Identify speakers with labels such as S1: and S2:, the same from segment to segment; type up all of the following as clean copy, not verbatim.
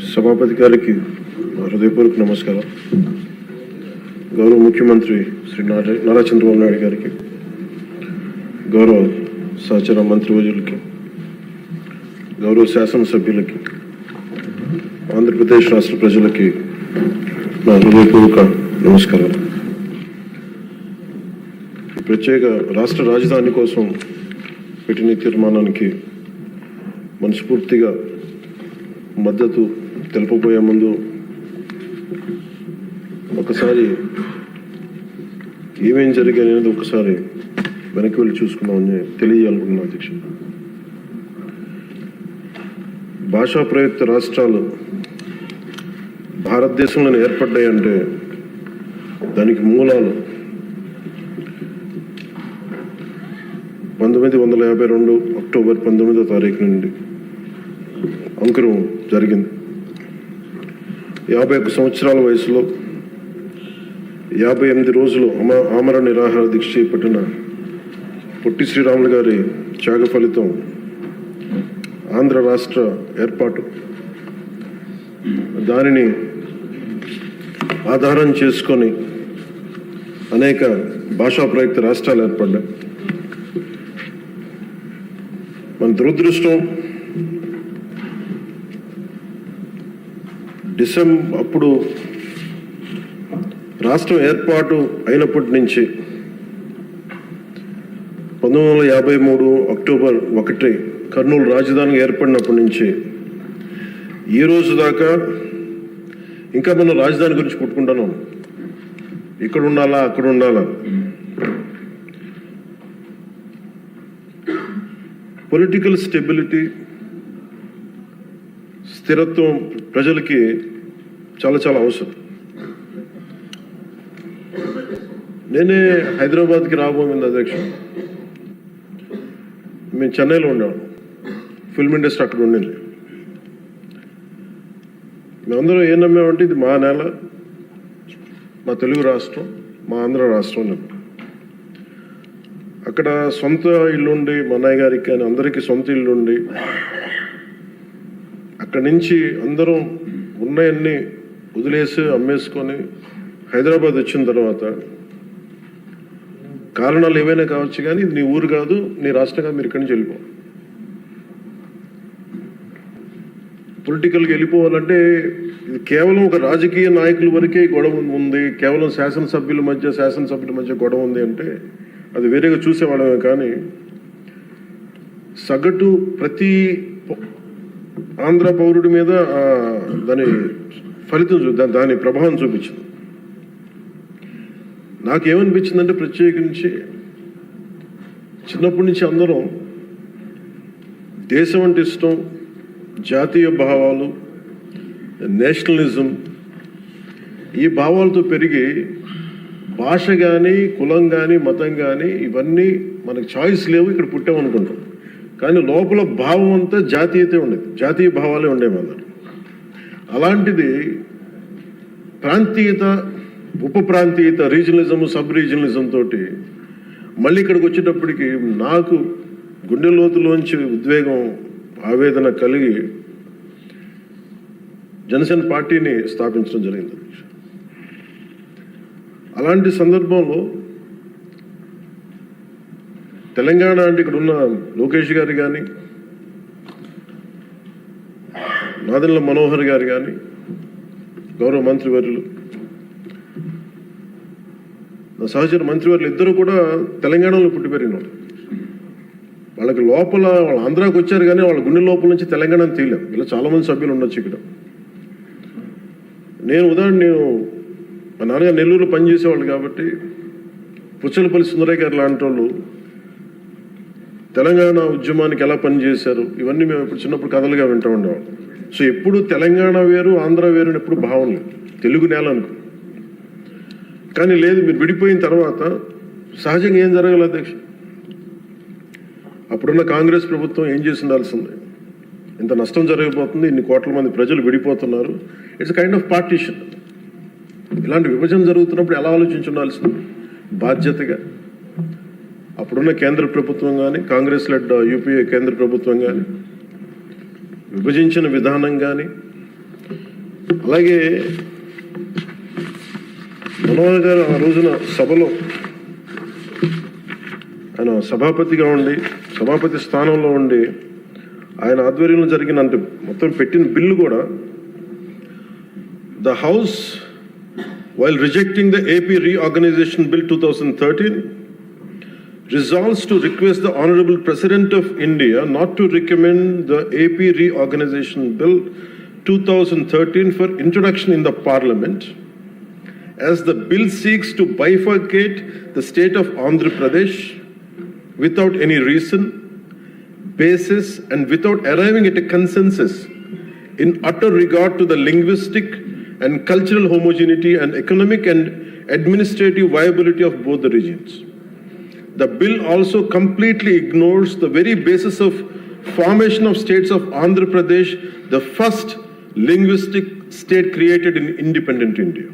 S1: సభాపతి గారికి హృదయపూర్వక నమస్కారం. గౌరవ ముఖ్యమంత్రి శ్రీ నారా చంద్రబాబు నాయుడు గారికి, గౌరవ సహచర మంత్రివర్యులకి, గౌరవ శాసనసభ్యులకి, ఆంధ్రప్రదేశ్ రాష్ట్ర ప్రజలకి నా హృదయపూర్వక నమస్కారం. ప్రత్యేక రాష్ట్ర రాజధాని కోసం పెట్టిన తీర్మానానికి మనస్ఫూర్తిగా మద్దతు తెలుపబోయే ముందు ఒకసారి ఏమేం జరిగాయి అనేది ఒకసారి వెనక్కి వెళ్ళి చూసుకుందామని తెలియజేయాలనుకున్నాను అధ్యక్ష. భాషా ప్రయుక్త రాష్ట్రాలు భారతదేశంలో ఏర్పడ్డాయంటే దానికి మూలాలు 1952 అక్టోబర్ 19వ తారీఖు నుండి అంకురం జరిగింది. 51 సంవత్సరాల వయసులో 58 రోజులు ఆమరణ నిరాహార దీక్ష చేపట్టిన పొట్టి శ్రీరాములు గారి త్యాగ ఫలితం ఆంధ్ర రాష్ట్ర ఏర్పాటు. దానిని ఆధారం చేసుకొని అనేక భాషా ప్రయుక్త రాష్ట్రాలు ఏర్పడ్డాయి. మన దురదృష్టం, అప్పుడు రాష్ట్రం ఏర్పాటు అయినప్పటి నుంచి 1953 అక్టోబర్ 1 కర్నూలు రాజధాని ఏర్పడినప్పటి నుంచి ఈ రోజు దాకా ఇంకా మనం రాజధాని గురించి కొట్టుకుంటాను. ఇక్కడ ఉండాలా, అక్కడ ఉండాలా. పొలిటికల్ స్టెబిలిటీ, స్థిరత్వం ప్రజలకి చాలా చాలా అవసరం. నేనే హైదరాబాద్కి రాబోయింది అధ్యక్ష. మేము చెన్నైలో ఉన్నాము, ఫిల్మ్ ఇండస్ట్రీ అక్కడ ఉండింది. మేమందరం ఏం నమ్మామంటే ఇది మా నేల, మా తెలుగు రాష్ట్రం, మా ఆంధ్ర రాష్ట్రం. అక్కడ సొంత ఇల్లుండి, మా అన్నయ్య గారికి కానీ అందరికీ సొంత ఇల్లుండి, అక్కడి నుంచి అందరం ఉన్నాయన్నీ వదిలేసి అమ్మేసుకొని హైదరాబాద్ వచ్చిన తర్వాత కారణాలు ఏవైనా కావచ్చు కానీ ఇది నీ ఊరు కాదు, నీ రాష్ట్రం కాదు, మీరు ఇక్కడి నుంచి వెళ్ళిపో. పొలిటికల్గా వెళ్ళిపోవాలంటే ఇది కేవలం ఒక రాజకీయ నాయకుల వరకే గొడవ ఉంది, కేవలం శాసనసభ్యుల మధ్య గొడవ ఉంది అంటే అది వేరేగా చూసేవాళ్ళమే. కానీ సగటు ప్రతి ఆంధ్ర పౌరుడి మీద దాని ఫలితం, దాని ప్రభావం చూపించింది. నాకేమనిపించిందంటే ప్రత్యేకించి చిన్నప్పటి నుంచి అందరం దేశం అంటే ఇష్టం, జాతీయ భావాలు, నేషనలిజం, ఈ భావాలతో పెరిగి భాష కానీ, కులం కానీ, మతం కానీ ఇవన్నీ మనకు చాయిస్ లేవు, ఇక్కడ పుట్టామనుకుంటాం. కానీ లోపల భావం అంతా జాతీయతే ఉండేది, జాతీయ భావాలే ఉండేవి అందరు. అలాంటిది ప్రాంతీయత, ఉప ప్రాంతీయత, రీజనలిజం, సబ్ రీజనలిజం తోటి మళ్ళీ ఇక్కడికి వచ్చేటప్పటికి నాకు గుండె లోతులోంచి ఉద్వేగం, ఆవేదన కలిగి జనసేన పార్టీని స్థాపించడం జరిగింది. అలాంటి సందర్భంలో తెలంగాణ అంటే ఇక్కడ ఉన్న లోకేష్ గారు కానీ, నాదెండ్ల మనోహర్ గారు కానీ, గౌరవ మంత్రివర్యులు, సహచర మంత్రివర్యులు ఇద్దరు కూడా తెలంగాణలో పుట్టి పెరిగినారు. వాళ్ళకి లోపల వాళ్ళు ఆంధ్రాకి వచ్చారు కానీ వాళ్ళ గుండె లోపల నుంచి తెలంగాణను తీయలేం. ఇలా చాలామంది సభ్యులు ఉండొచ్చు ఇక్కడ. నేను మా నాన్నగారు నెల్లూరులో పనిచేసేవాళ్ళు కాబట్టి పుచ్చలపల్లి సుందరయ్య గారు లాంటి వాళ్ళు తెలంగాణ ఉద్యమానికి ఎలా పనిచేశారు ఇవన్నీ మేము ఇప్పుడు చిన్నప్పుడు కథలుగా వింటూ ఉండేవాళ్ళం. సో ఎప్పుడు తెలంగాణ వేరు, ఆంధ్ర వేరు ఎప్పుడు భావం లేదు, తెలుగు నేల అనుకో. కానీ లేదు, మీరు విడిపోయిన తర్వాత సహజంగా ఏం జరగాలి అధ్యక్ష? అప్పుడున్న కాంగ్రెస్ ప్రభుత్వం ఏం చేసి ఉండాల్సిందే, ఇంత నష్టం జరగబోతుంది, ఇన్ని కోట్ల మంది ప్రజలు విడిపోతున్నారు, ఇట్స్ కైండ్ ఆఫ్ పార్టీషన్. ఇలాంటి విభజన జరుగుతున్నప్పుడు ఎలా ఆలోచించి ఉండాల్సింది బాధ్యతగా. అప్పుడున్న కేంద్ర ప్రభుత్వం కానీ, కాంగ్రెస్ లెడ్ యూపీఏ కేంద్ర ప్రభుత్వం కానీ విభజించిన విధానం కానీ, అలాగే మనోహర్ గారు ఆ రోజున సభలో ఆయన సభాపతిగా ఉండి, సభాపతి స్థానంలో ఉండి ఆయన ఆధ్వర్యంలో జరిగిన అంటే మొత్తం పెట్టిన బిల్లు కూడా, the house while rejecting the AP Reorganization Bill 2013, resolves to request the Honorable President of India not to recommend the AP Reorganization Bill 2013 for introduction in the Parliament, as the bill seeks to bifurcate the state of Andhra Pradesh without any reason, basis, and without arriving at a consensus in utter regard to the linguistic and cultural homogeneity and economic and administrative viability of both the regions. The bill also completely ignores the very basis of formation of states of Andhra Pradesh, the first linguistic state created in independent India.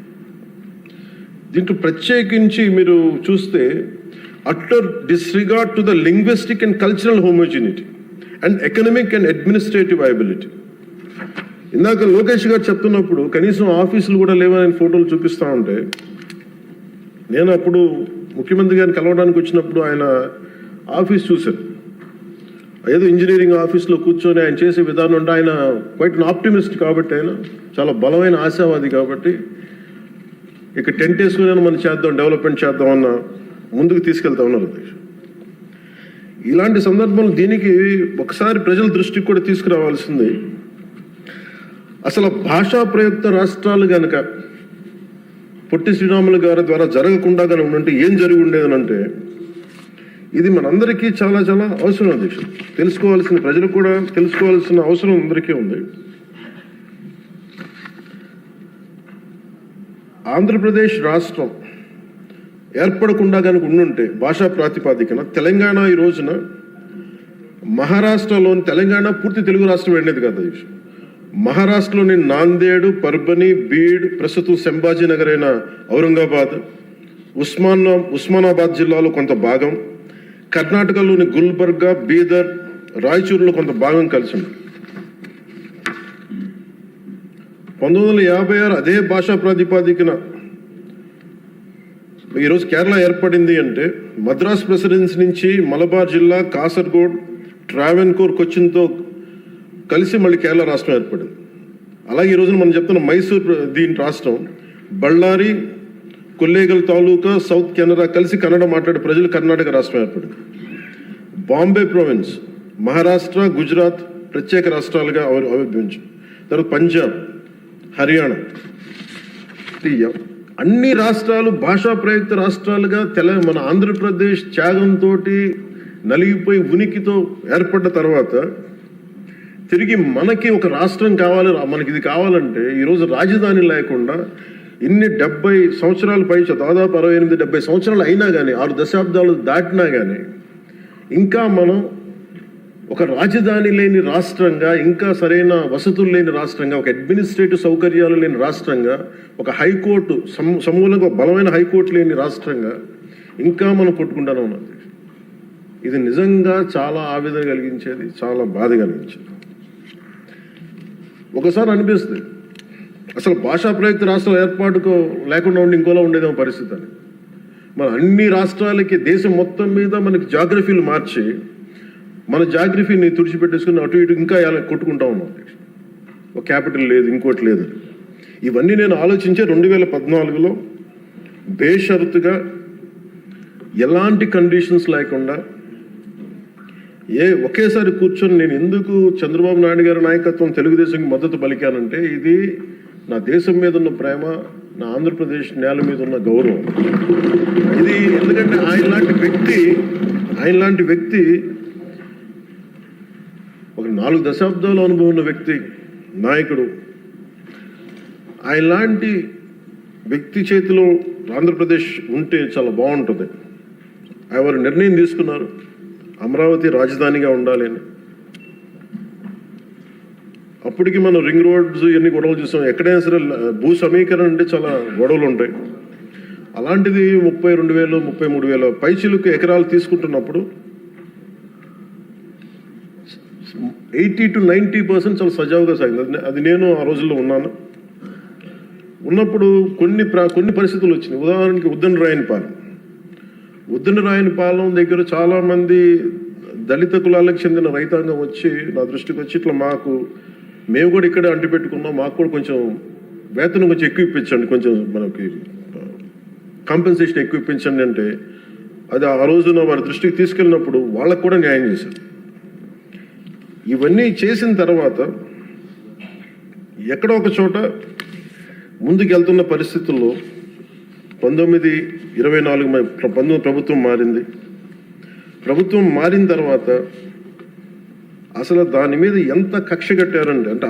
S1: దీంట్లో ప్రత్యేకించి మీరు చూస్తే utter disregard to the linguistic and cultural homogeneity and economic and administrative viability. ఇందాక లోకేష్ గారు చెప్తున్నప్పుడు కనీసం ఆఫీసులు కూడా లేవని ఫోటోలు చూపిస్తూ ఉంటే, నేను అప్పుడు ముఖ్యమంత్రి గారిని కలవడానికి వచ్చినప్పుడు ఆయన ఆఫీస్ చూశాను. ఏదో ఇంజనీరింగ్ ఆఫీస్లో కూర్చొని ఆయన చేసే విధానం అంటే ఆయన క్వైట్ ఆప్టిమిస్ట్ కాబట్టి, ఆయన చాలా బలమైన ఆశావాది కాబట్టి, ఇక టెంట్ వేసుకుని మనం చేద్దాం, డెవలప్మెంట్ చేద్దామన్న ముందుకు తీసుకెళ్తా ఉన్నారు. ఇలాంటి సందర్భంలో దీనికి ఒకసారి ప్రజల దృష్టికి కూడా తీసుకురావాల్సింది. అసలు భాషా ప్రయుక్త రాష్ట్రాలు కనుక పొట్టి శ్రీరాములు గారి ద్వారా జరగకుండా కనుక ఉంటే ఏం జరిగి ఉండేదనంటే, ఇది మనందరికీ చాలా చాలా అవసరం. అధ్యక్షుడు తెలుసుకోవాల్సిన, ప్రజలు కూడా తెలుసుకోవాల్సిన అవసరం అందరికీ ఉంది. ఆంధ్రప్రదేశ్ రాష్ట్రం ఏర్పడకుండా కనుక ఉండుంటే భాషా ప్రాతిపాదికన తెలంగాణ ఈ రోజున మహారాష్ట్రలోని, తెలంగాణ పూర్తి తెలుగు రాష్ట్రం వెళ్ళేది కదా అధ్యక్షుడు. మహారాష్ట్రలోని నాందేడు, పర్బని, బీడ్, ప్రస్తుతం సంభాజీనగర్ అయిన ఔరంగాబాద్, ఉస్మానాబాద్ జిల్లాలో కొంత భాగం, కర్ణాటకలోని గుల్బర్గా, బీదర్, రాయచూరులో కొంత భాగం కలిసి ఉంది. 1956 అదే భాషా ప్రాతిపాదికన ఈరోజు కేరళ ఏర్పడింది అంటే, మద్రాస్ ప్రెసిడెన్సీ నుంచి మలబార్ జిల్లా, కాసర్గోడ్, ట్రావెన్కోర్, కొచ్చిన్తో కలిసి మళ్ళీ కేరళ రాష్ట్రం ఏర్పడింది. అలాగే ఈ రోజున మనం చెప్తున్న మైసూర్ దీని రాష్ట్రం, బళ్ళారి, కొల్లేగల్ తాలూకా, సౌత్ కెనరా కలిసి కన్నడ మాట్లాడే ప్రజలు కర్ణాటక రాష్ట్రం ఏర్పడింది. బాంబే ప్రావిన్స్, మహారాష్ట్ర, గుజరాత్ ప్రత్యేక రాష్ట్రాలుగా ఆవిర్భవించాయి. తర్వాత పంజాబ్, హర్యానా, అన్ని రాష్ట్రాలు భాషా ప్రయుక్త రాష్ట్రాలుగా మన ఆంధ్రప్రదేశ్ త్యాగంతో నలిగిపోయి ఉనికితో ఏర్పడ్డ తర్వాత తిరిగి మనకి ఒక రాష్ట్రం కావాలి, మనకి ఇది కావాలంటే ఈరోజు రాజధాని లేకుండా ఇన్ని 70 సంవత్సరాల పై, దాదాపు 68-70 సంవత్సరాలు అయినా కానీ, 6 దశాబ్దాలు దాటినా కానీ ఇంకా మనం ఒక రాజధాని లేని రాష్ట్రంగా, ఇంకా సరైన వసతులు లేని రాష్ట్రంగా, ఒక అడ్మినిస్ట్రేటివ్ సౌకర్యాలు లేని రాష్ట్రంగా, ఒక హైకోర్టు సమూలంగా బలమైన హైకోర్టు లేని రాష్ట్రంగా ఇంకా మనం కొట్టుకుంటానే ఉన్నాం. ఇది నిజంగా చాలా ఆవేదన కలిగించేది, చాలా బాధ కలిగించేది. ఒకసారి అనిపిస్తుంది అసలు భాషా ప్రయుక్త రాష్ట్రాల ఏర్పాటుకు లేకుండా ఉండి ఇంకోలా ఉండేదేమో పరిస్థితి అని. మన అన్ని రాష్ట్రాలకి దేశం మొత్తం మీద మనకి జాగ్రఫీలు మార్చి మన జాగ్రఫీని తుడిచిపెట్టేసుకుని అటు ఇటు ఇంకా ఎలా కొట్టుకుంటా ఉన్నాం. ఒక క్యాపిటల్ లేదు, ఇంకోటి లేదు. ఇవన్నీ నేను ఆలోచించే 2014లో బేషరతుగా ఎలాంటి కండిషన్స్ లేకుండా ఒకేసారి కూర్చొని నేను ఎందుకు చంద్రబాబు నాయుడు గారి నాయకత్వం తెలుగుదేశంకి మద్దతు పలికానంటే, ఇది నా దేశం మీద ఉన్న ప్రేమ, నా ఆంధ్రప్రదేశ్ నేల మీద ఉన్న గౌరవం. ఇది ఎందుకంటే ఆయన లాంటి వ్యక్తి ఒక 4 దశాబ్దాల అనుభవం ఉన్న వ్యక్తి, నాయకుడు. ఆయన లాంటి వ్యక్తి చేతిలో ఆంధ్రప్రదేశ్ ఉంటే చాలా బాగుంటుంది. వారు నిర్ణయం తీసుకున్నారు అమరావతి రాజధానిగా ఉండాలి అని. అప్పటికి మనం రింగ్ రోడ్స్ ఇవన్నీ గొడవలు చూసాం. ఎక్కడైనా సరే భూ సమీకరణ అంటే చాలా గొడవలు ఉంటాయి. అలాంటిది 32,000 33,000 పైచిలుకు ఎకరాలు తీసుకుంటున్నప్పుడు 80 to 90% చాలా సజావుగా సాగింది. అది నేను ఆ రోజుల్లో ఉన్నాను. ఉన్నప్పుడు కొన్ని పరిస్థితులు వచ్చినాయి. ఉదాహరణకి ఉద్దనరాయనిపాలెం దగ్గర చాలామంది దళిత కులాలకు చెందిన రైతాంగం వచ్చి నా దృష్టికి వచ్చి ఇట్లా మేము కూడా ఇక్కడే అంటి పెట్టుకున్నాం, మాకు కూడా కొంచెం వేతనం కొంచెం ఎక్కువ ఇప్పించండి, కొంచెం మనకి కాంపెన్సేషన్ ఎక్కువ ఇప్పించండి అంటే అది ఆ రోజున వారి దృష్టికి తీసుకెళ్ళినప్పుడు వాళ్ళకు కూడా న్యాయం చేశారు. ఇవన్నీ చేసిన తర్వాత ఎక్కడో ఒక చోట ముందుకు వెళ్తున్న పరిస్థితుల్లో 1924 ప్రభుత్వం మారింది. ప్రభుత్వం మారిన తర్వాత అసలు దాని మీద ఎంత కక్ష కట్టారంటే అంటే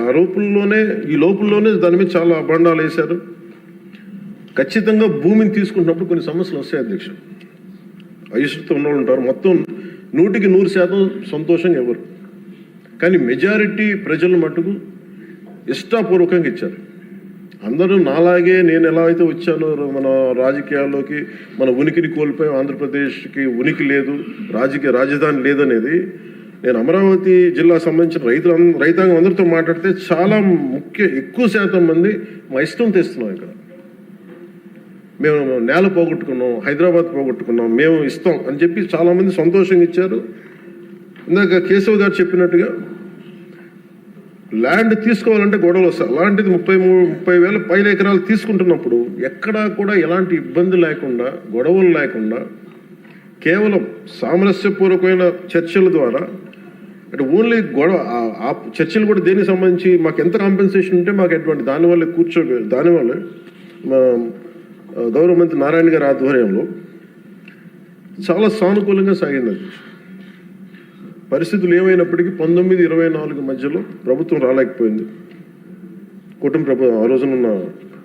S1: ఈ లోపుల్లోనే దాని మీద చాలా అభండాలు వేశారు. ఖచ్చితంగా భూమిని తీసుకుంటున్నప్పుడు కొన్ని సమస్యలు వస్తాయి అధ్యక్ష. అయిష్టత ఉన్నవాళ్ళు ఉంటారు, మొత్తం 100% సంతోషంగా ఎవరు, కానీ మెజారిటీ ప్రజలు మటుకు ఇష్టాపూర్వకంగా ఇచ్చారు. అందరూ నాలాగే నేను ఎలా అయితే వచ్చానో మన రాజకీయాల్లోకి మన ఉనికిని కోల్పోయాం, ఆంధ్రప్రదేశ్కి ఉనికి లేదు, రాజకీయ రాజధాని లేదనేది నేను అమరావతి జిల్లా సంబంధించిన రైతాంగం అందరితో మాట్లాడితే చాలా ఎక్కువ శాతం మంది మా ఇష్టం తెస్తున్నాం. ఇక్కడ మేము నేల పోగొట్టుకున్నాం, హైదరాబాద్ పోగొట్టుకున్నాం, మేము ఇస్తాం అని చెప్పి చాలామంది సంతోషంగా ఇచ్చారు. ఇందాక కేశవ్ గారు చెప్పినట్టుగా ల్యాండ్ తీసుకోవాలంటే గొడవలు వస్తాయి. అలాంటిది 30,000 పైన ఎకరాలు తీసుకుంటున్నప్పుడు ఎక్కడా కూడా ఎలాంటి ఇబ్బంది లేకుండా, గొడవలు లేకుండా, కేవలం సామరస్యపూర్వకమైన చర్చల ద్వారా అంటే ఓన్లీ ఆ చర్చలు కూడా దేనికి సంబంధించి మాకు ఎంత కాంపెన్సేషన్ ఉంటే మాకు ఎటువంటి దానివల్ల గౌరవ మంత్రి నారాయణ గారి ఆధ్వర్యంలో చాలా సానుకూలంగా సాగింది. పరిస్థితులు ఏమైనప్పటికీ 1924 మధ్యలో ప్రభుత్వం రాలేకపోయింది, ఆ రోజునున్న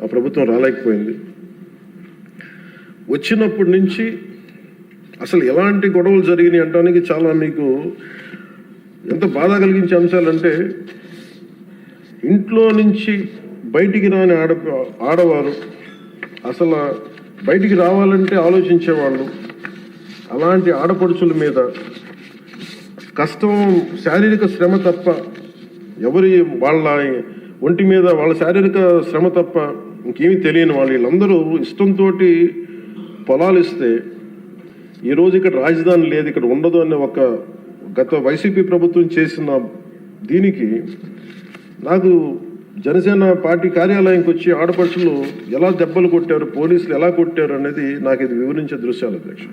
S1: ఆ ప్రభుత్వం రాలేకపోయింది. వచ్చినప్పటి నుంచి అసలు ఎలాంటి గొడవలు జరిగినాయి అంటానికి చాలా మీకు ఎంత బాధ కలిగించే అంశాలంటే ఇంట్లో నుంచి బయటికి రాని ఆడవారు అసలు బయటికి రావాలంటే ఆలోచించేవాళ్ళు. అలాంటి ఆడపడుచుల మీద కష్టం, శారీరక శ్రమ తప్ప వాళ్ళ ఒంటి మీద వాళ్ళ శారీరక శ్రమ తప్ప ఇంకేమీ తెలియని వీళ్ళందరూ ఇష్టంతో పొలాలు ఇస్తే ఈరోజు ఇక్కడ రాజధాని లేదు, ఇక్కడ ఉండదు అనే గత వైసీపీ ప్రభుత్వం చేసిన దీనికి నాకు జనసేన పార్టీ కార్యాలయానికి వచ్చి ఆడపడుచులు ఎలా దెబ్బలు కొట్టారు, పోలీసులు ఎలా కొట్టారు అనేది నాకు ఇది వివరించే దృశ్యాలు అధ్యక్ష.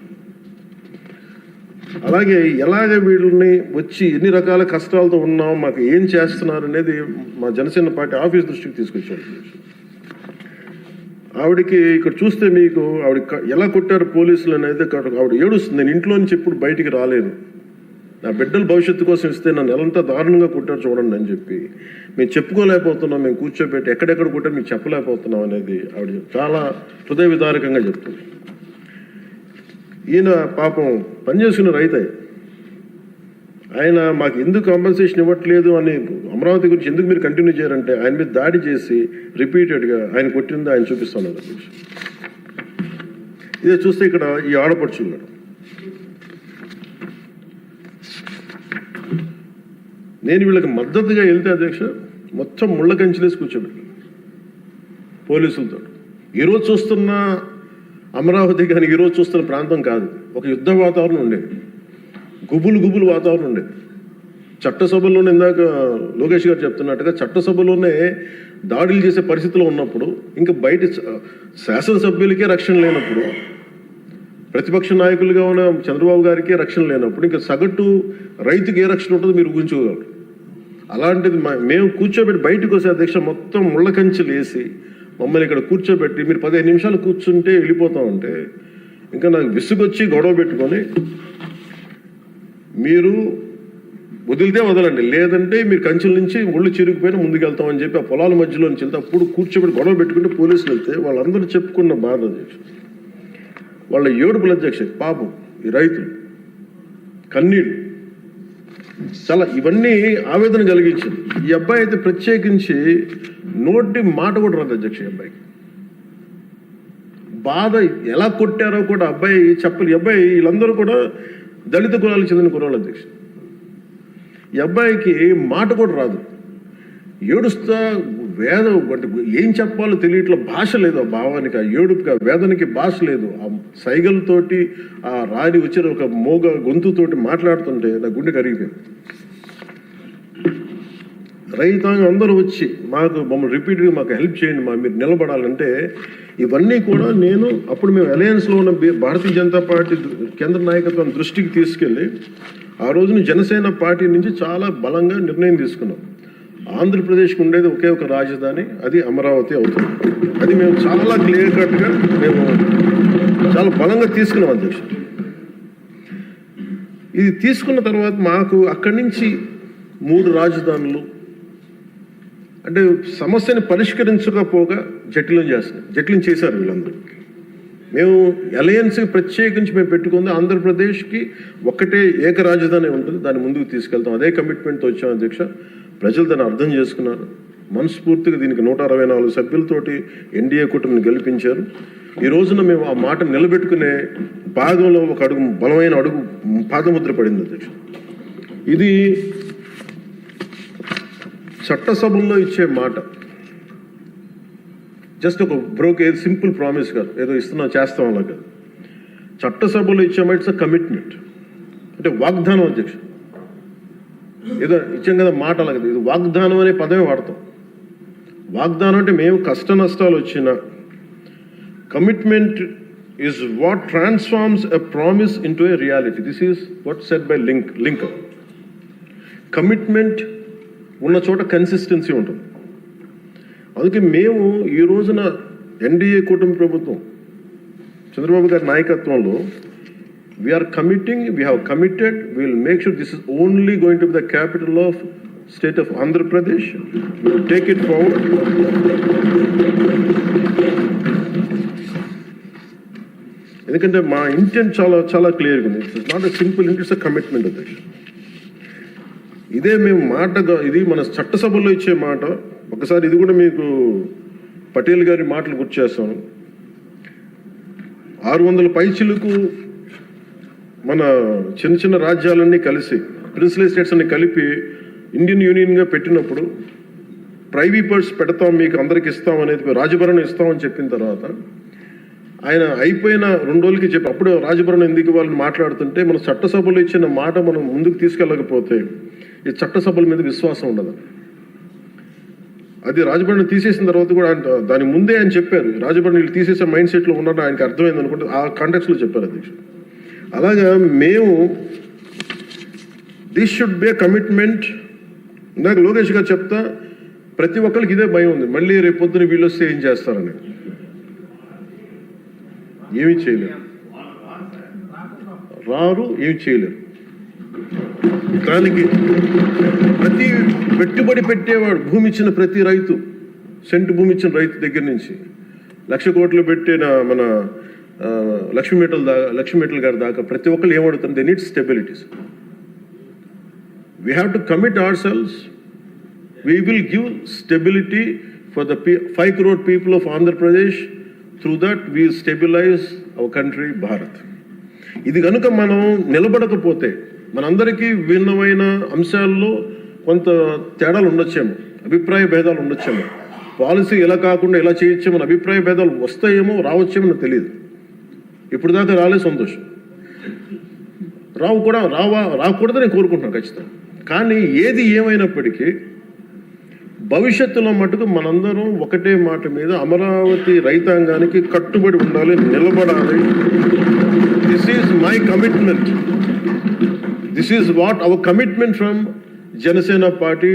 S1: అలాగే ఎలాగ వీళ్ళని వచ్చి ఎన్ని రకాల కష్టాలతో ఉన్నాం, మాకు ఏం చేస్తున్నారు అనేది మా జనసేన పార్టీ ఆఫీస్ దృష్టికి తీసుకొచ్చారు. ఆవిడకి ఇక్కడ చూస్తే మీకు ఆవిడ ఎలా కొట్టారు పోలీసులు అనేది ఆవిడ ఏడుస్తుంది. నేను ఇంట్లో నుంచి ఎప్పుడు బయటికి రాలేదు, నా బిడ్డల భవిష్యత్తు కోసం ఇస్తే నన్ను ఎలాంతా దారుణంగా కొట్టారు చూడండి అని చెప్పి మేము చెప్పుకోలేకపోతున్నాం, మేము కూర్చోబెట్టి ఎక్కడెక్కడ కొట్టారు మీకు చెప్పలేకపోతున్నాం అనేది ఆవిడ చాలా హృదయ విదారకంగా చెప్తుంది. ఈయన పాపం పనిచేసుకున్న రైతే, ఆయన మాకు ఎందుకు కాంపెన్సేషన్ ఇవ్వట్లేదు అని అమరావతి గురించి ఎందుకు మీరు కంటిన్యూ చేయారంటే ఆయన మీద దాడి చేసి రిపీటెడ్గా ఆయన కొట్టింది ఆయన చూపిస్తున్నారు. ఇదే చూస్తే ఇక్కడ ఈ ఆడపడుచున్నాడు. నేను వీళ్ళకి మద్దతుగా వెళ్తే అధ్యక్ష మొత్తం ముళ్ళ కంచెలేసి కూర్చోబెట్టాను పోలీసులతో. ఈరోజు చూస్తున్న అమరావతి కానీ ఈరోజు చూస్తున్న ప్రాంతం కాదు, ఒక యుద్ధ వాతావరణం ఉండేది, గుబులు వాతావరణం ఉండేది. చట్టసభల్లోనే ఇందాక లోకేష్ గారు చెప్తున్నట్టుగా చట్టసభలోనే దాడులు చేసే పరిస్థితిలో ఉన్నప్పుడు ఇంకా బయట శాసనసభ్యులకే రక్షణ లేనప్పుడు, ప్రతిపక్ష నాయకులుగా ఉన్న చంద్రబాబు గారికి రక్షణ లేనప్పుడు ఇంకా సగటు రైతుకి ఏ రక్షణ ఉంటుందో మీరు ఊహించుకోగలరు. అలాంటిది మేము కూర్చోబెట్టి బయటకు వస్తే అధ్యక్ష మొత్తం ముళ్ళ కంచెలు వేసి మమ్మల్ని ఇక్కడ కూర్చోబెట్టి మీరు 15 నిమిషాలు కూర్చుంటే వెళ్ళిపోతామంటే ఇంకా నాకు విసుగొచ్చి గొడవ పెట్టుకొని మీరు వదిలితే వదలండి, లేదంటే మీరు కంచెల నుంచి ఒళ్ళు చిరిగిపోయినా ముందుకెళ్తామని చెప్పి ఆ పొలాల మధ్యలో నుంచి వెళ్తే అప్పుడు కూర్చోబెట్టి గొడవ పెట్టుకుంటే పోలీసులు వెళ్తే వాళ్ళందరూ చెప్పుకున్న బాధ అధ్యక్ష, వాళ్ళ ఏడుపుల అధ్యక్ష, పాపం ఈ రైతులు కన్నీళ్ళు చాలా ఇవన్నీ ఆవేదన కలిగించింది. ఈ అబ్బాయి అయితే ప్రత్యేకించి నోటి మాట కూడా రాదు అధ్యక్ష. ఈ అబ్బాయికి బాధ ఎలా కొట్టారో కూడా అబ్బాయి చెప్పలు. ఈ అబ్బాయి వీళ్ళందరూ కూడా దళిత కులాలకు చెందిన కులాలు అధ్యక్ష. ఈ అబ్బాయికి మాట కూడా రాదు, ఏడుస్తా అంటే ఏం చెప్పాలో తెలియట్లా, భాష లేదు ఆ భావానికి, ఆ ఏడుపుకి, ఆ వేదనకి భాష లేదు. ఆ సైగలతోటి ఆ రాని వచ్చిన ఒక మోగ గొంతుతోటి మాట్లాడుతుంటే నా గుండె కరిగిపోయింది. రైతాంగం అందరూ వచ్చి మమ్మల్ని రిపీటెడ్గా మాకు హెల్ప్ చేయండి, మీరు నిలబడాలంటే ఇవన్నీ కూడా నేను అప్పుడు మేము అలయన్స్లో ఉన్న భారతీయ జనతా పార్టీ కేంద్ర నాయకత్వం దృష్టికి తీసుకెళ్ళి ఆ రోజున జనసేన పార్టీ నుంచి చాలా బలంగా నిర్ణయం తీసుకున్నాం. ఆంధ్రప్రదేశ్కి ఉండేది ఒకే ఒక రాజధాని, అది అమరావతి అవుతుంది. అది మేము చాలా క్లియర్ కట్గా మేము చాలా బలంగా తీసుకున్నాం అధ్యక్షుడు. ఇది తీసుకున్న తర్వాత మాకు అక్కడి నుంచి 3 రాజధానులు అంటే సమస్యని పరిష్కరించకపోగా జటిలం చేశారు వీళ్ళందరూ. మేము అలయన్స్కి ప్రత్యేకించి మేము పెట్టుకుంది ఆంధ్రప్రదేశ్కి ఒక్కటే ఏక రాజధాని ఉంటుంది, దాన్ని ముందుకు తీసుకెళ్తాం. అదే కమిట్మెంట్తో వచ్చాం అధ్యక్ష. ప్రజలు దాన్ని అర్థం చేసుకున్నారు. మనస్ఫూర్తిగా దీనికి 164 సభ్యులతోటి ఎన్డీఏ కూటమిని గెలిపించారు. ఈ రోజున మేము ఆ మాట నిలబెట్టుకునే భాగంలో ఒక అడుగు, బలమైన అడుగు పాదముద్ర పడింది అధ్యక్ష. ఇది చట్టసభల్లో ఇచ్చే మాట జస్ట్ ఒక సింపుల్ ప్రామిస్ కాదు, ఏదో చేస్తాం అలా కాదు. చట్టసభలో ఇచ్చే మాట ఇట్స్ కమిట్మెంట్, అంటే వాగ్దానం అధ్యక్ష. ఏదో ఇచ్చాం కదా మాట అలా కదా, ఇది వాగ్దానం అనే పదమే వాడతాం. వాగ్దానం అంటే మేము కష్ట నష్టాలు వచ్చిన commitment is what transforms a promise into a reality. This is what set by Lincoln. Commitment ఉన్న చోట కన్సిస్టెన్సీ ఉంటుంది. అందుకే మేము ఈ రోజున ఎన్డీఏ కూటమి ప్రభుత్వం చంద్రబాబు గారి నాయకత్వంలో we are committing, we have committed, we will make sure this is only going to be the capital of state of Andhra Pradesh. We will take it forward. ఎందుకంటే మా ఇంటెంట్ చాలా చాలా క్లియర్గా ఉంది. ఇట్స్ నాట్ ఎ సింపుల్ ఇంట్, it's a commitment అధ్యక్ష. ఇదే మేము మాటగా, ఇది మన చట్టసభలో ఇచ్చే మాట. ఒకసారి ఇది కూడా మీకు పటేల్ గారి మాటలు గుర్తు చేస్తాను. 600 పైచిలకు మన చిన్న చిన్న రాజ్యాలన్నీ కలిసి, ప్రిన్స్లీ స్టేట్స్ అన్ని కలిపి ఇండియన్ యూనియన్గా పెట్టినప్పుడు ప్రైవేట్ పెడతాం, మీకు అందరికి ఇస్తాం అనేది, రాజభరణం ఇస్తామని చెప్పిన తర్వాత ఆయన అయిపోయిన 2 రోజులకి చెప్పి అప్పుడు రాజభరణం ఎందుకు వాళ్ళని మాట్లాడుతుంటే, మన చట్టసభలో ఇచ్చిన మాట మనం ముందుకు తీసుకెళ్ళకపోతే ఈ చట్టసభల మీద విశ్వాసం ఉండదు. అది రాజభరణం తీసేసిన తర్వాత కూడా దాని ముందే ఆయన చెప్పారు, రాజభరణం వీళ్ళు తీసేసే మైండ్ సెట్లో ఉన్నారని ఆయనకి అర్థమైంది అనుకుంటే ఆ కాంటెక్స్లో చెప్పారు అధ్యక్షుడు. అలాగా మేము this should be a commitment. ఇందాక లోకేష్ గారు చెప్తా, ప్రతి ఒక్కరికి ఇదే భయం ఉంది, మళ్ళీ రేపు పొద్దున వీళ్ళు వస్తే ఏం చేస్తారని. ఏమీ చేయలేరు, రారు, ఏమి చేయలేరు. దానికి ప్రతి పెట్టుబడి పెట్టేవాడు, భూమి ఇచ్చిన ప్రతి రైతు, సెంటు భూమి ఇచ్చిన రైతు దగ్గర నుంచి 1,00,000 కోట్లు పెట్టిన మన లక్ష్మీ గారి దాకా ప్రతి ఒక్కరు ఏమడుతుంది, they need stabilities. We have to commit our selves. We will give stability for the 5 crore people of Andhra Pradesh. Through that we stabilise our country Bharat. ఇది కనుక మనం నిలబడకపోతే మనందరికీ భిన్నమైన అంశాల్లో కొంత తేడాలు ఉండొచ్చేమో, అభిప్రాయ భేదాలు ఉండొచ్చేమో, పాలసీ ఎలా కాకుండా ఎలా చేయొచ్చేమో అభిప్రాయ భేదాలు వస్తాయేమో, రావచ్చేమో నాకు తెలియదు. ఇప్పుడు దాకా రాలే, సంతోషం. రాకూడదని నేను కోరుకుంటున్నాను ఖచ్చితంగా. కానీ ఏది ఏమైనప్పటికీ భవిష్యత్తులో మటుకు మనందరం ఒకటే మాట మీద అమరావతి రైతాంగానికి కట్టుబడి ఉండాలి, నిలబడాలి. This is my commitment. This is what our commitment from Janasena party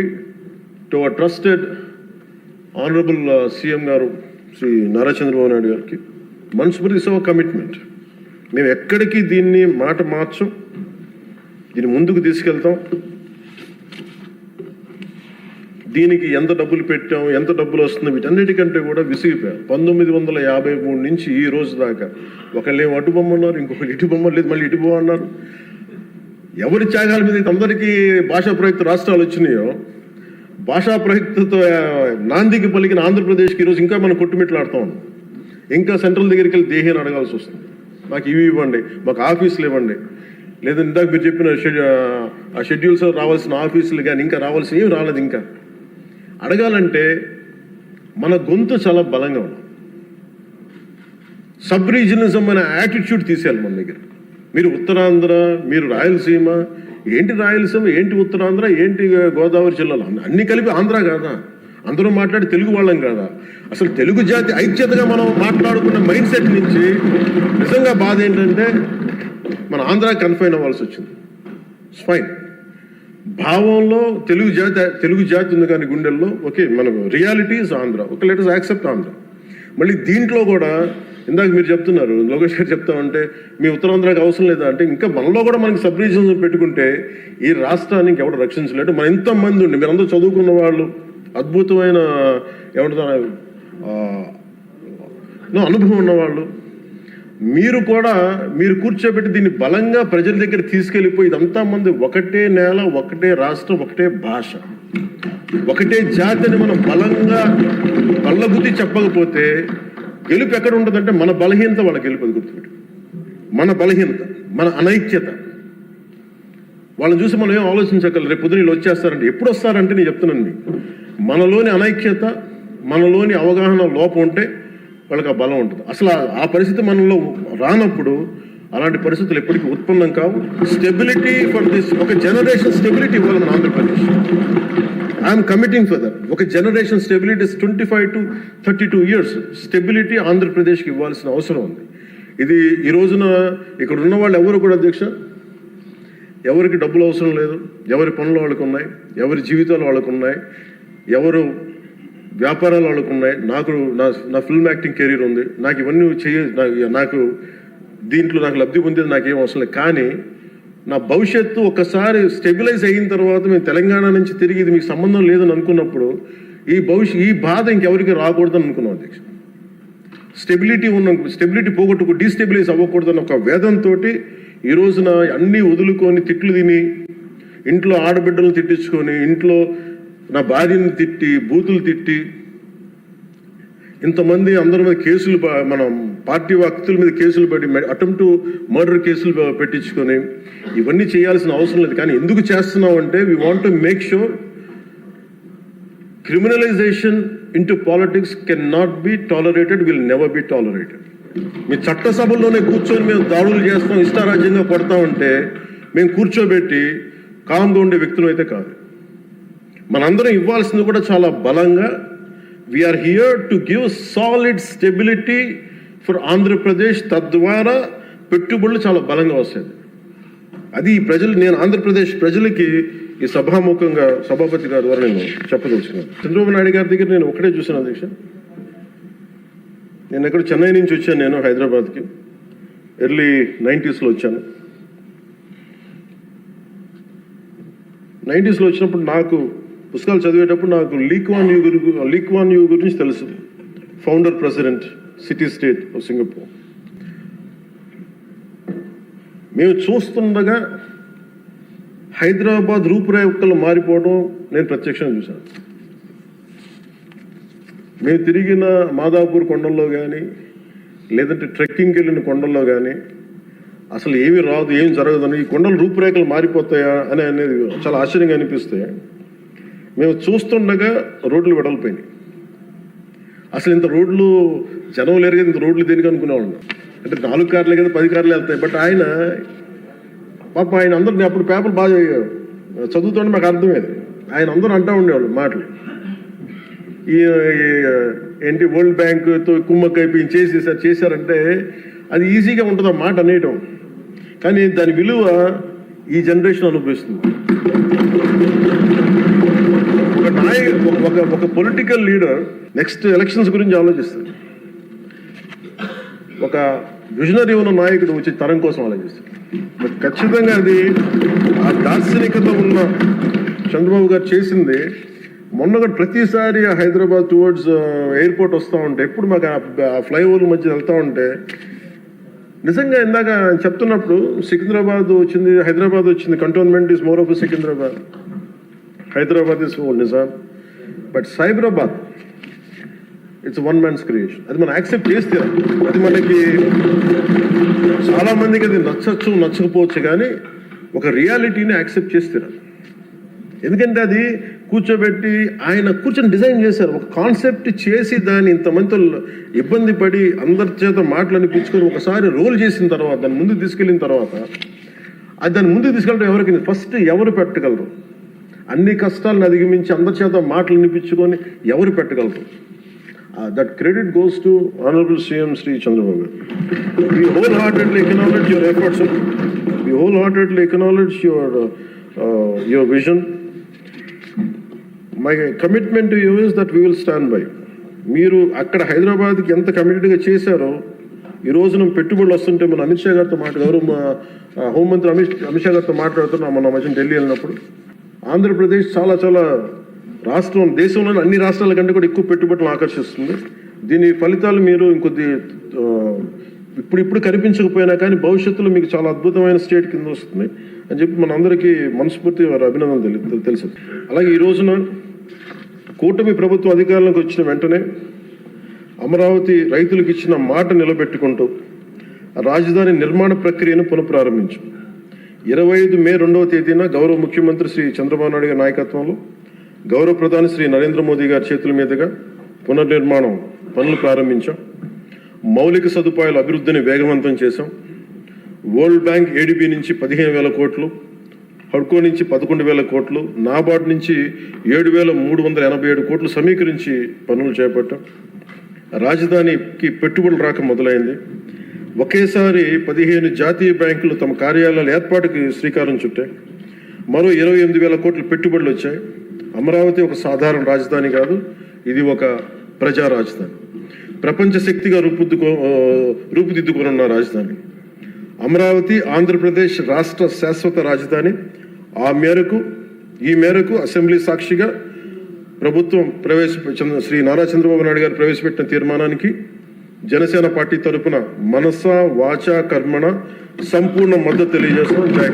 S1: to our trusted honourable CM గారు శ్రీ నారా చంద్రబాబు నాయుడు గారికి. మనస్ఫూర్తి ఇస్ అవర్ కమిట్మెంట్. మేము ఎక్కడికి దీన్ని మాట మార్చం, దీన్ని ముందుకు తీసుకెళ్తాం. దీనికి ఎంత డబ్బులు పెట్టాం, ఎంత డబ్బులు వస్తుంది, వీటన్నిటికంటే కూడా విసిగిపోయాం. 1953 నుంచి ఈ రోజు దాకా ఒకళ్ళేమో అటు బొమ్మన్నారు, ఇంకొకళ్ళు ఇటు బొమ్మ లేదు, మళ్ళీ ఇటు బొమ్మ అన్నారు. ఎవరి త్యాగాల మీద అందరికీ భాషా ప్రయుక్త రాష్ట్రాలు వచ్చినాయో, భాషా ప్రయుక్తతో నాందికి పలికిన ఆంధ్రప్రదేశ్కి ఈరోజు ఇంకా మనం కొట్టుమిట్లాడుతూ ఉన్నాం. ఇంకా సెంట్రల్ దగ్గరికి వెళ్ళి దేహాన్ని అడగాల్సి వస్తుంది. మాకు ఇవి ఇవ్వండి, మాకు ఆఫీసులు ఇవ్వండి, లేదా ఇందాక మీరు చెప్పిన ఆ షెడ్యూల్స్ రావాల్సిన ఆఫీసులు కానీ ఇంకా రావాల్సిన ఏమి రాలేదు. ఇంకా అడగాలంటే మన గొంతు చాలా బలంగా ఉంది. సబ్ రీజనిజం అనే యాటిట్యూడ్ తీసేయాలి మన దగ్గర. మీరు ఉత్తరాంధ్ర, మీరు రాయలసీమ, ఏంటి రాయలసీమ, ఏంటి ఉత్తరాంధ్ర, ఏంటి గోదావరి జిల్లాలో అన్ని కలిపి ఆంధ్ర కాదా? అందరూ మాట్లాడి తెలుగు వాళ్ళం కాదా? అసలు తెలుగు జాతి ఐక్యతగా మనం మాట్లాడుకున్న మైండ్ సెట్ నుంచి నిజంగా బాధ ఏంటంటే మన ఆంధ్ర కన్ఫైన్ అవ్వాల్సి వచ్చింది. ఫైన్, భావంలో తెలుగు జాతి ఉంది కానీ గుండెల్లో ఓకే, మనకు reality is Andhra, okay, let us accept Andhra. మళ్ళీ దీంట్లో కూడా ఇందాక మీరు చెప్తున్నారు, లోకేష్ గారు చెప్తామంటే మీ ఉత్తరాంధ్రకి అవసరం లేదా అంటే, ఇంకా మనలో కూడా మనకి సబ్ రీజన్స్ పెట్టుకుంటే ఈ రాష్ట్రానికి ఎవరు రక్షించలేడు. మన ఎంతమంది ఉండి మీరందరూ చదువుకున్న వాళ్ళు, అద్భుతమైన ఏమంటారు అనుభవం ఉన్నవాళ్ళు, మీరు కూడా మీరు కూర్చోబెట్టి దీన్ని బలంగా ప్రజల దగ్గర తీసుకెళ్ళిపోయి ఇదంతా మంది ఒకటే నేల, ఒకటే రాష్ట్రం, ఒకటే భాష, ఒకటే జాతిని మనం బలంగా బల్లగుద్ది చెప్పకపోతే గెలుపు ఎక్కడ ఉంటుందంటే మన బలహీనత వాళ్ళ గెలుపు. అది గుర్తుపెట్టు, మన బలహీనత, మన అనైక్యత. వాళ్ళని చూసి మనం ఏం ఆలోచించగలరు, రేపు పొద్దున వీళ్ళు వచ్చేస్తారంటే. ఎప్పుడు వస్తారంటే నేను చెప్తున్నాను మీకు, మనలోని అనైక్యత, మనలోని అవగాహన లోపం ఉంటే వాళ్ళకి ఆ బలం ఉంటుంది. అసలు ఆ పరిస్థితి మనలో రానప్పుడు అలాంటి పరిస్థితులు ఎప్పటికీ ఉత్పన్నం కావు. స్టెబిలిటీ ఫర్ దిస్, ఒక జనరేషన్ స్టెబిలిటీ ఇవ్వాలి మన Andhra Pradesh. I'm committing for that. ఒక generation stability 25 to 32 years stability ఆంధ్రప్రదేశ్కి ఇవ్వాల్సిన అవసరం ఉంది. ఇది ఈ రోజున ఇక్కడ ఉన్న వాళ్ళు ఎవరు కూడా అధ్యక్ష, ఎవరికి డబ్బులు అవసరం లేదు, ఎవరి పనులు వాళ్ళకు ఉన్నాయి, ఎవరి జీవితాలు వాళ్ళకు ఉన్నాయి, ఎవరు వ్యాపారాలు వాళ్ళకు ఉన్నాయి. నా ఫిల్మ్ యాక్టింగ్ కెరీర్ ఉంది, నాకు ఇవన్నీ నాకు దీంట్లో నాకు లబ్ధి పొందేది నాకేం అవసరం లేదు. కానీ నా భవిష్యత్తు ఒక్కసారి స్టెబిలైజ్ అయిన తర్వాత మేము తెలంగాణ నుంచి తిరిగి ఇది మీకు సంబంధం లేదని అనుకున్నప్పుడు ఈ బాధ ఇంకెవరికి రాకూడదని అనుకున్నాం అధ్యక్ష. స్టెబిలిటీ పోగొట్టుకు డీస్టెబిలైజ్ అవ్వకూడదని ఒక వేదంతో ఈ రోజున అన్నీ వదులుకొని, తిట్లు తిని, ఇంట్లో ఆడబిడ్డలను తిట్టించుకొని, ఇంట్లో నా భార్యని తిట్టి, బూతులు తిట్టి, ఇంతమంది అందరి మీద కేసులు, మనం పార్టీ వ్యక్తుల మీద కేసులు పెట్టి, అటెంప్ట్ టు మర్డర్ కేసులు పెట్టించుకొని, ఇవన్నీ చేయాల్సిన అవసరం లేదు. కానీ ఎందుకు చేస్తున్నాం అంటే we want to make sure criminalization into politics can not be tolerated, will never be tolerated. మీ చట్టసభల్లోనే కూర్చొని మేము దాడులు చేస్తాం, ఇష్టారాజ్యంగా కొడతామంటే మేము కూర్చోబెట్టి కామ్గా ఉండే వ్యక్తులు అయితే కాదు. మనందరం ఇవ్వాల్సింది కూడా చాలా బలంగా, we are here to give solid stability for Andhra Pradesh. తద్వారా పెట్టుబడులు చాలా బలంగా వస్తాయి. అది నేను ఆంధ్రప్రదేశ్ ప్రజలకి ఈ సభాముఖంగా సభాపతి గారి ద్వారా నేను చెప్పదలుచుకున్నాను. చంద్రబాబు నాయుడు గారి దగ్గర నేను ఒకటే చూశాను అధ్యక్ష. నేను ఎక్కడ చెన్నై నుంచి వచ్చాను, నేను హైదరాబాద్కి ఎర్లీ 90s వచ్చాను. 90s వచ్చినప్పుడు నాకు పుస్తకాలు చదివేటప్పుడు నాకు లీ క్వాన్ యూ గురించి తెలుసు. Founder president city state of Singapore. మేము చూస్తుండగా హైదరాబాద్ రూపురేఖలు మారిపోవడం నేను ప్రత్యక్షంగా చూశాను. మేము తిరిగిన మాదాపూర్ కొండల్లో కానీ, లేదంటే ట్రెక్కింగ్కి వెళ్ళిన కొండల్లో కానీ అసలు ఏమీ రాదు, ఏం జరగదని, ఈ కొండలు రూపురేఖలు మారిపోతాయా అనేది చాలా ఆశ్చర్యంగా అనిపిస్తాయి. మేము చూస్తుండగా రోడ్లు వెడల్పోయినాయి. అసలు ఇంత రోడ్లు జనం లేరు కదా, ఇంత రోడ్లు దేనికి అనుకునేవాళ్ళం. అంటే 4 కార్లే కదా, 10 కార్లు వెళ్తాయి. బట్ ఆయన అందరినీ అప్పుడు పేపర్లు బాగా చదువుతుంటే మాకు అర్థమేది. ఆయన అందరూ అంటూ ఉండేవాళ్ళు మాటలు, ఏంటి వరల్డ్ బ్యాంకుతో కుమ్మక్కైపోయి చేశారంటే అది ఈజీగా ఉంటుంది ఆ మాట అనేయటం. కానీ దాని విలువ ఈ జనరేషన్ అనుభవిస్తుంది. ఒక పొలిటికల్ లీడర్ నెక్స్ట్ ఎలక్షన్స్ గురించి ఆలోచిస్తారు. ఒక విజనరీ ఉన్న నాయకుడు వచ్చి తరం కోసం ఆలోచిస్తారు. బట్ ఖచ్చితంగా అది ఆ దార్శనికత ఉన్న చంద్రబాబు గారు చేసింది. మొన్న ప్రతిసారి హైదరాబాద్ టువర్డ్స్ ఎయిర్పోర్ట్ వస్తూ ఉంటే, ఎప్పుడు మాకు ఆ ఫ్లైఓవర్ మధ్య వెళ్తూ ఉంటే నిజంగా ఇందాక చెప్తున్నప్పుడు సికింద్రాబాద్ వచ్చింది, హైదరాబాద్ వచ్చింది. Cantonment is more of Secunderabad, Hyderabad is Nizam. But Cyberabad it's one man's creation. అది మనం యాక్సెప్ట్ చేస్తే అది మనకి చాలా మందికి అది నచ్చకపోవచ్చు, కానీ ఒక రియాలిటీని యాక్సెప్ట్ చేస్తారు. ఎందుకంటే అది కూర్చోబెట్టి ఆయన కూర్చొని డిజైన్ చేశారు. ఒక కాన్సెప్ట్ చేసి దాన్ని ఇంతమందితో ఇబ్బంది పడి అందరి చేత మాటలు అనిపించుకొని ఒకసారి రోల్ చేసిన తర్వాత దాన్ని ముందుకు తీసుకెళ్ళిన తర్వాత అది దాన్ని ముందుకు తీసుకెళ్ళడం ఎవరికి ఫస్ట్ ఎవరు పెట్టగలరు? అన్ని కష్టాలను అధిగమించి అందరి చేత మాటలు అనిపించుకొని ఎవరు పెట్టగలరు? That credit goes to Honorable CM Sri Chandrababu. We wholeheartedly acknowledge your efforts, sir. We wholeheartedly acknowledge your vision. My commitment to you is that we will stand by. మీరు అక్కడ హైదరాబాద్కి ఎంత కమిటెడ్గా చేశారో ఈ రోజున పెట్టుబడులు వస్తుంటే మన అమిత్ షా గారితో గౌరవ హోంమంత్రి అమిత్ షా గారితో మాట్లాడుతున్నాం మన మధ్య ఢిల్లీ వెళ్ళినప్పుడు. ఆంధ్రప్రదేశ్ చాలా చాలా రాష్ట్రం దేశంలోని అన్ని రాష్ట్రాల కంటే కూడా ఎక్కువ పెట్టుబడులను ఆకర్షిస్తుంది. దీని ఫలితాలు మీరు ఇంకొద్ది ఇప్పుడు కనిపించకపోయినా కానీ భవిష్యత్తులో మీకు చాలా అద్భుతమైన స్టేట్ కింద వస్తుంది అని చెప్పి మన అందరికీ మనస్ఫూర్తి వారి అభినందనలు తెలుసు. అలాగే ఈ రోజున కూటమి ప్రభుత్వం అధికారంలోకి వచ్చిన వెంటనే అమరావతి రైతులకు ఇచ్చిన మాట నిలబెట్టుకుంటూ రాజధాని నిర్మాణ ప్రక్రియను పునఃప్రారంభించు 25 మే 2వ తేదీన గౌరవ ముఖ్యమంత్రి శ్రీ చంద్రబాబు నాయుడు గారి నాయకత్వంలో గౌరవ ప్రధాని శ్రీ నరేంద్ర మోదీ గారి చేతుల మీదుగా పునర్నిర్మాణం పనులు ప్రారంభించాం. మౌలిక సదుపాయాల అభివృద్ధిని వేగవంతం చేశాం. వరల్డ్ బ్యాంక్ ఏడీబీ నుంచి 15,000 కోట్లు, హడ్కో నుంచి 11,000 కోట్లు, నాబార్డ్ నుంచి 7,387 కోట్లు సమీకరించి పనులు చేపట్టాం. రాజధానికి పెట్టుబడులు రాక మొదలైంది. ఒకేసారి 15 జాతీయ బ్యాంకులు తమ కార్యాలయాల ఏర్పాటుకి శ్రీకారం చుట్టాయి. మరో 28,000 కోట్లు పెట్టుబడులు వచ్చాయి. అమరావతి ఒక సాధారణ రాజధాని కాదు, ఇది ఒక ప్రజా రాజధాని, ప్రపంచ శక్తిగా రూపుదిద్దుకోనున్న రాజధాని. అమరావతి ఆంధ్రప్రదేశ్ రాష్ట్ర శాశ్వత రాజధాని. ఈ మేరకు అసెంబ్లీ సాక్షిగా ప్రభుత్వం శ్రీ నారా చంద్రబాబు నాయుడు గారు ప్రవేశపెట్టిన తీర్మానానికి జనసేన పార్టీ తరఫున మనస వాచ కర్మణ సంపూర్ణ మద్దతు తెలియజేస్తున్నాం.